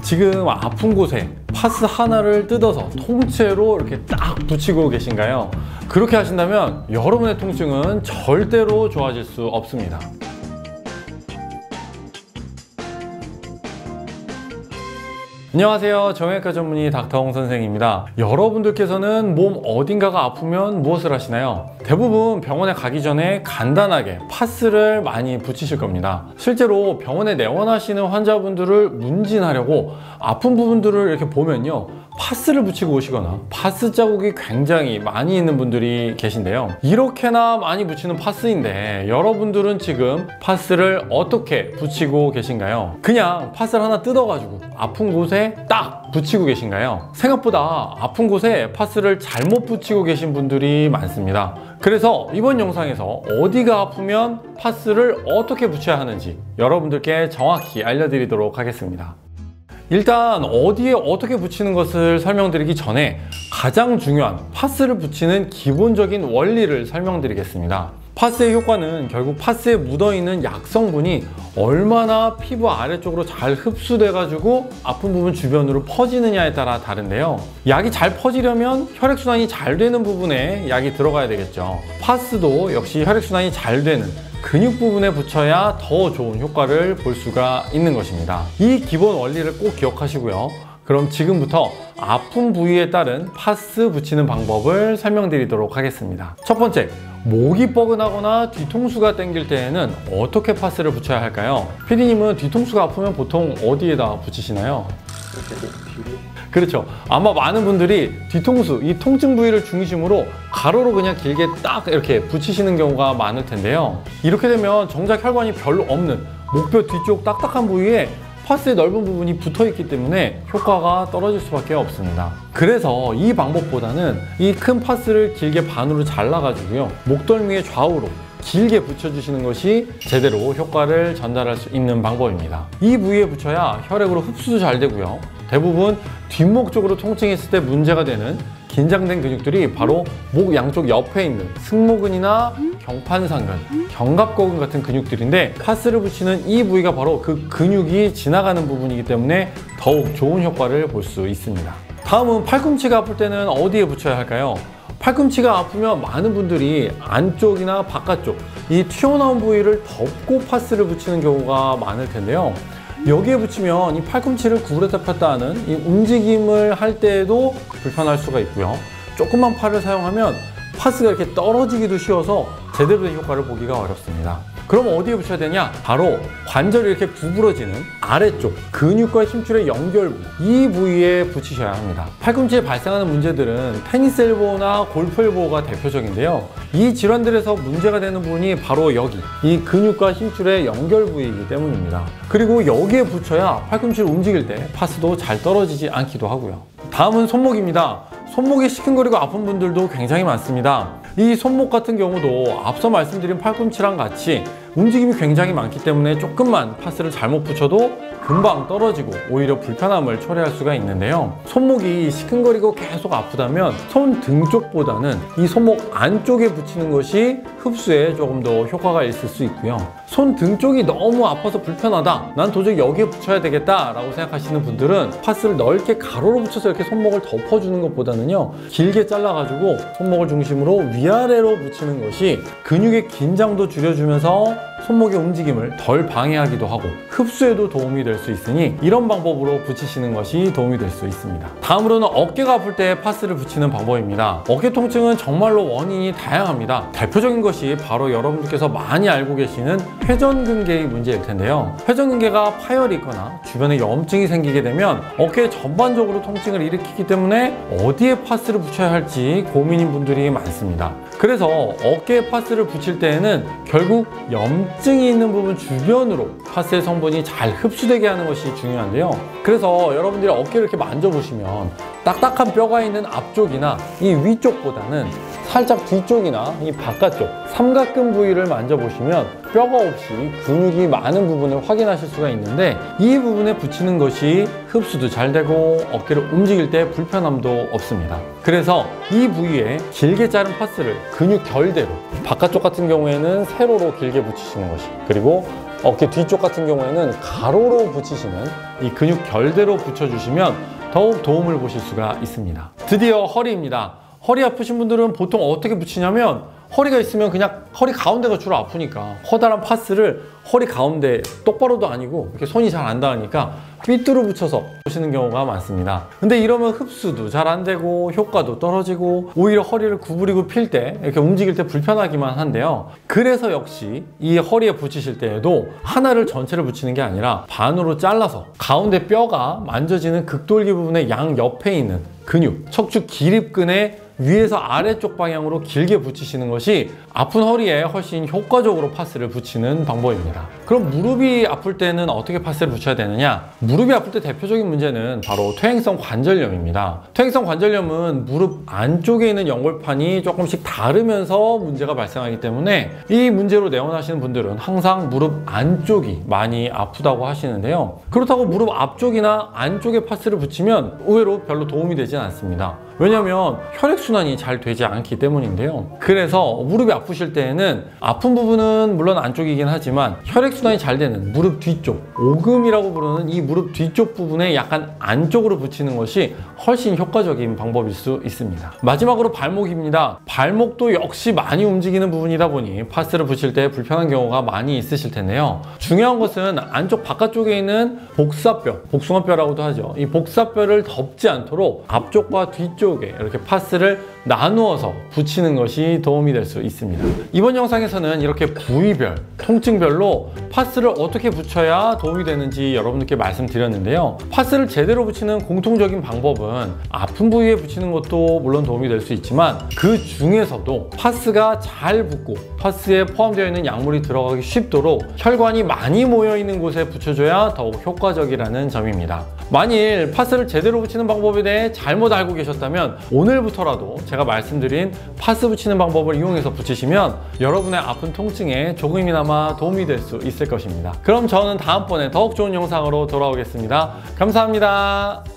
지금 아픈 곳에 파스 하나를 뜯어서 통째로 이렇게 딱 붙이고 계신가요? 그렇게 하신다면 여러분의 통증은 절대로 좋아질 수 없습니다. 안녕하세요. 정형외과 전문의 닥터홍 선생입니다. 여러분들께서는 몸 어딘가가 아프면 무엇을 하시나요? 대부분 병원에 가기 전에 간단하게 파스를 많이 붙이실 겁니다. 실제로 병원에 내원하시는 환자분들을 문진하려고 아픈 부분들을 이렇게 보면요, 파스를 붙이고 오시거나 파스 자국이 굉장히 많이 있는 분들이 계신데요. 이렇게나 많이 붙이는 파스인데 여러분들은 지금 파스를 어떻게 붙이고 계신가요? 그냥 파스를 하나 뜯어가지고 아픈 곳에 딱 붙이고 계신가요? 생각보다 아픈 곳에 파스를 잘못 붙이고 계신 분들이 많습니다. 그래서 이번 영상에서 어디가 아프면 파스를 어떻게 붙여야 하는지 여러분들께 정확히 알려드리도록 하겠습니다. 일단 어디에 어떻게 붙이는 것을 설명드리기 전에 가장 중요한 파스를 붙이는 기본적인 원리를 설명드리겠습니다. 파스의 효과는 결국 파스에 묻어있는 약 성분이 얼마나 피부 아래쪽으로 잘 흡수돼 가지고 아픈 부분 주변으로 퍼지느냐에 따라 다른데요. 약이 잘 퍼지려면 혈액순환이 잘 되는 부분에 약이 들어가야 되겠죠. 파스도 역시 혈액순환이 잘 되는 근육 부분에 붙여야 더 좋은 효과를 볼 수가 있는 것입니다. 이 기본 원리를 꼭 기억하시고요. 그럼 지금부터 아픈 부위에 따른 파스 붙이는 방법을 설명드리도록 하겠습니다. 첫 번째, 목이 뻐근하거나 뒤통수가 당길 때에는 어떻게 파스를 붙여야 할까요? PD님은 뒤통수가 아프면 보통 어디에다 붙이시나요? 그렇죠. 아마 많은 분들이 뒤통수, 이 통증 부위를 중심으로 가로로 그냥 길게 딱 이렇게 붙이시는 경우가 많을 텐데요. 이렇게 되면 정작 혈관이 별로 없는 목뼈 뒤쪽 딱딱한 부위에 파스의 넓은 부분이 붙어 있기 때문에 효과가 떨어질 수밖에 없습니다. 그래서 이 방법보다는 이 큰 파스를 길게 반으로 잘라가지고요, 목덜미의 좌우로 길게 붙여주시는 것이 제대로 효과를 전달할 수 있는 방법입니다. 이 부위에 붙여야 혈액으로 흡수도 잘 되고요. 대부분 뒷목 쪽으로 통증이 있을 때 문제가 되는 긴장된 근육들이 바로 목 양쪽 옆에 있는 승모근이나 경판상근, 견갑거근 같은 근육들인데, 파스를 붙이는 이 부위가 바로 그 근육이 지나가는 부분이기 때문에 더욱 좋은 효과를 볼 수 있습니다. 다음은 팔꿈치가 아플 때는 어디에 붙여야 할까요? 팔꿈치가 아프면 많은 분들이 안쪽이나 바깥쪽, 이 튀어나온 부위를 덮고 파스를 붙이는 경우가 많을 텐데요. 여기에 붙이면 이 팔꿈치를 구부렸다 폈다 하는 이 움직임을 할 때에도 불편할 수가 있고요. 조금만 팔을 사용하면 파스가 이렇게 떨어지기도 쉬워서 제대로 된 효과를 보기가 어렵습니다. 그럼 어디에 붙여야 되냐? 바로 관절이 이렇게 구부러지는 아래쪽 근육과 힘줄의 연결부, 이 부위에 붙이셔야 합니다. 팔꿈치에 발생하는 문제들은 테니스 엘보나 골프 엘보가 대표적인데요. 이 질환들에서 문제가 되는 부분이 바로 여기, 이 근육과 힘줄의 연결 부위이기 때문입니다. 그리고 여기에 붙여야 팔꿈치를 움직일 때 파스도 잘 떨어지지 않기도 하고요. 다음은 손목입니다. 손목이 시큰거리고 아픈 분들도 굉장히 많습니다. 이 손목 같은 경우도 앞서 말씀드린 팔꿈치랑 같이 움직임이 굉장히 많기 때문에 조금만 파스를 잘못 붙여도 금방 떨어지고 오히려 불편함을 초래할 수가 있는데요. 손목이 시큰거리고 계속 아프다면 손등 쪽보다는 이 손목 안쪽에 붙이는 것이 흡수에 조금 더 효과가 있을 수 있고요. 손등 쪽이 너무 아파서 불편하다, 난 도저히 여기에 붙여야 되겠다 라고 생각하시는 분들은 파스를 넓게 가로로 붙여서 이렇게 손목을 덮어주는 것보다는요, 길게 잘라가지고 손목을 중심으로 위아래로 붙이는 것이 근육의 긴장도 줄여주면서 손목의 움직임을 덜 방해하기도 하고 흡수에도 도움이 될 수 있으니 이런 방법으로 붙이시는 것이 도움이 될 수 있습니다. 다음으로는 어깨가 아플 때 파스를 붙이는 방법입니다. 어깨 통증은 정말로 원인이 다양합니다. 대표적인 것이 바로 여러분들께서 많이 알고 계시는 회전근개의 문제일 텐데요. 회전근개가 파열이 있거나 주변에 염증이 생기게 되면 어깨 전반적으로 통증을 일으키기 때문에 어디에 파스를 붙여야 할지 고민인 분들이 많습니다. 그래서 어깨에 파스를 붙일 때에는 결국 염증이 있는 부분 주변으로 파스의 성분이 잘 흡수되게 하는 것이 중요한데요. 그래서 여러분들이 어깨를 이렇게 만져보시면 딱딱한 뼈가 있는 앞쪽이나 이 위쪽보다는 살짝 뒤쪽이나 이 바깥쪽 삼각근 부위를 만져보시면 뼈가 없이 근육이 많은 부분을 확인하실 수가 있는데, 이 부분에 붙이는 것이 흡수도 잘 되고 어깨를 움직일 때 불편함도 없습니다. 그래서 이 부위에 길게 자른 파스를 근육 결대로, 바깥쪽 같은 경우에는 세로로 길게 붙이시는 것이, 그리고 어깨 뒤쪽 같은 경우에는 가로로 붙이시는 이 근육 결대로 붙여주시면 더욱 도움을 보실 수가 있습니다. 드디어 허리입니다. 허리 아프신 분들은 보통 어떻게 붙이냐면 허리가 있으면 그냥 허리 가운데가 주로 아프니까 커다란 파스를 허리 가운데 똑바로도 아니고 이렇게 손이 잘 안 닿으니까 삐뚤어 붙여서 보시는 경우가 많습니다. 근데 이러면 흡수도 잘 안 되고 효과도 떨어지고 오히려 허리를 구부리고 필 때 이렇게 움직일 때 불편하기만 한데요. 그래서 역시 이 허리에 붙이실 때에도 하나를 전체를 붙이는 게 아니라 반으로 잘라서 가운데 뼈가 만져지는 극돌기 부분의 양 옆에 있는 근육, 척추 기립근의 위에서 아래쪽 방향으로 길게 붙이시는 것이 아픈 허리에 훨씬 효과적으로 파스를 붙이는 방법입니다. 그럼 무릎이 아플 때는 어떻게 파스를 붙여야 되느냐? 무릎이 아플 때 대표적인 문제는 바로 퇴행성 관절염입니다. 퇴행성 관절염은 무릎 안쪽에 있는 연골판이 조금씩 다르면서 문제가 발생하기 때문에 이 문제로 내원하시는 분들은 항상 무릎 안쪽이 많이 아프다고 하시는데요. 그렇다고 무릎 앞쪽이나 안쪽에 파스를 붙이면 의외로 별로 도움이 되진 않습니다. 왜냐하면 혈액순환이 잘 되지 않기 때문인데요. 그래서 무릎이 아프실 때에는 아픈 부분은 물론 안쪽이긴 하지만 혈액순환이 잘 되는 무릎 뒤쪽, 오금이라고 부르는 이 무릎 뒤쪽 부분에 약간 안쪽으로 붙이는 것이 훨씬 효과적인 방법일 수 있습니다. 마지막으로 발목입니다. 발목도 역시 많이 움직이는 부분이다 보니 파스를 붙일 때 불편한 경우가 많이 있으실 텐데요. 중요한 것은 안쪽 바깥쪽에 있는 복사뼈, 복숭아뼈라고도 하죠. 이 복사뼈를 덮지 않도록 앞쪽과 뒤쪽에 이렇게 파스를 나누어서 붙이는 것이 도움이 될 수 있습니다. 이번 영상에서는 이렇게 부위별, 통증별로 파스를 어떻게 붙여야 도움이 되는지 여러분들께 말씀드렸는데요. 파스를 제대로 붙이는 공통적인 방법은 아픈 부위에 붙이는 것도 물론 도움이 될 수 있지만 그 중에서도 파스가 잘 붙고 파스에 포함되어 있는 약물이 들어가기 쉽도록 혈관이 많이 모여 있는 곳에 붙여줘야 더욱 효과적이라는 점입니다. 만일 파스를 제대로 붙이는 방법에 대해 잘못 알고 계셨다면 오늘부터라도 제가 말씀드린 파스 붙이는 방법을 이용해서 붙이시면 여러분의 아픈 통증에 조금이나마 도움이 될 수 있을 것입니다. 그럼 저는 다음번에 더욱 좋은 영상으로 돌아오겠습니다. 감사합니다.